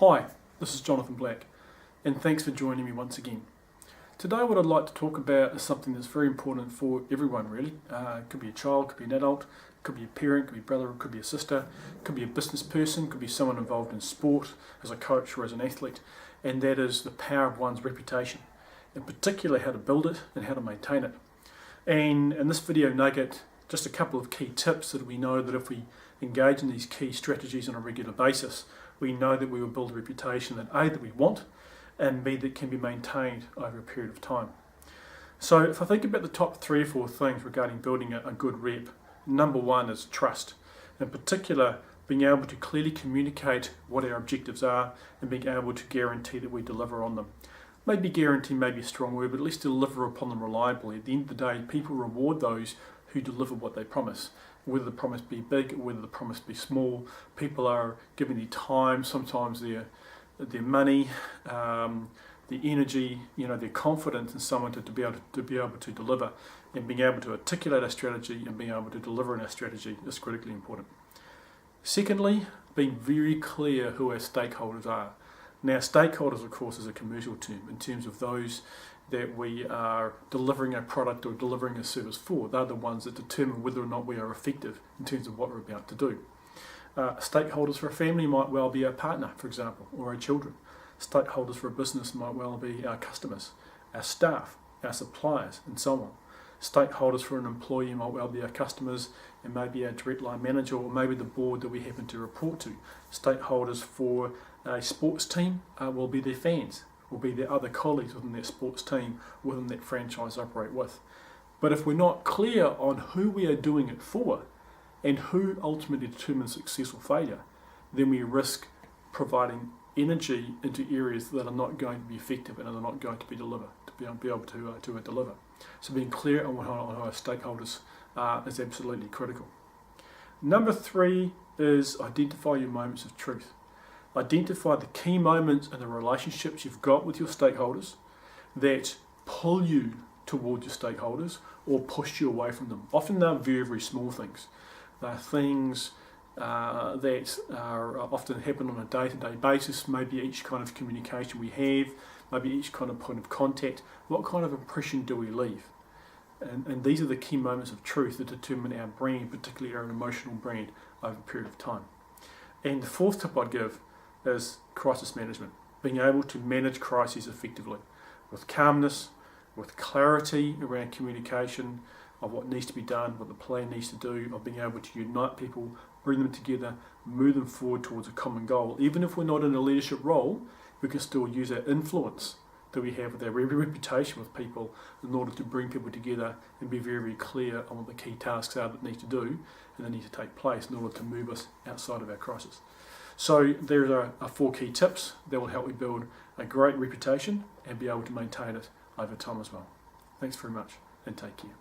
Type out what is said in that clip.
Hi, this is Jonathan Black, and thanks for joining me once again. Today what I'd like to talk about is something that's very important for everyone really. It could be a child, could be an adult, it could be a parent, could be a brother, it could be a sister, it could be a business person, it could be someone involved in sport as a coach or as an athlete, and that is the power of one's reputation, in particular how to build it and how to maintain it. And in this video nugget, just a couple of key tips that we know that if we engage in these key strategies on a regular basis, we know that we will build a reputation that A, that we want, and B, that can be maintained over a period of time. So if I think about the top 3 or 4 things regarding building a good rep, number 1 is trust. In particular, being able to clearly communicate what our objectives are and being able to guarantee that we deliver on them. Maybe guarantee may be a strong word, but at least deliver upon them reliably. At the end of the day, people reward those who deliver what they promise. Whether the promise be big or whether the promise be small, people are giving their time, sometimes their money, their energy, their confidence in someone to be able to deliver, and being able to articulate a strategy and being able to deliver on our strategy is critically important. Secondly, being very clear who our stakeholders are. Now, stakeholders, of course, is a commercial term in terms of those that we are delivering a product or delivering a service for. They're the ones that determine whether or not we are effective in terms of what we're about to do. Stakeholders for a family might well be our partner, for example, or our children. Stakeholders for a business might well be our customers, our staff, our suppliers, and so on. Stakeholders for an employee might well be our customers and maybe our direct line manager or maybe the board that we happen to report to. Stakeholders for a sports team will be their fans, will be their other colleagues within that sports team, within that franchise operate with. But if we're not clear on who we are doing it for and who ultimately determines success or failure, then we risk providing energy into areas that are not going to be effective and are not going to be able to deliver. So being clear on who our stakeholders are is absolutely critical. Number 3 is identify your moments of truth. Identify the key moments in the relationships you've got with your stakeholders that pull you toward your stakeholders or push you away from them. Often they're very, very small things. They're things that are often happen on a day-to-day basis, maybe each kind of communication we have, maybe each kind of point of contact. What kind of impression do we leave? And these are the key moments of truth that determine our brand, particularly our emotional brand, over a period of time. And the 4th tip I'd give is crisis management, being able to manage crises effectively with calmness, with clarity around communication of what needs to be done, what the plan needs to do, of being able to unite people, bring them together, move them forward towards a common goal. Even if we're not in a leadership role, we can still use our influence that we have with our reputation with people in order to bring people together and be very, very clear on what the key tasks are that need to do and that need to take place in order to move us outside of our crisis. So there are 4 key tips that will help you build a great reputation and be able to maintain it over time as well. Thanks very much and take care.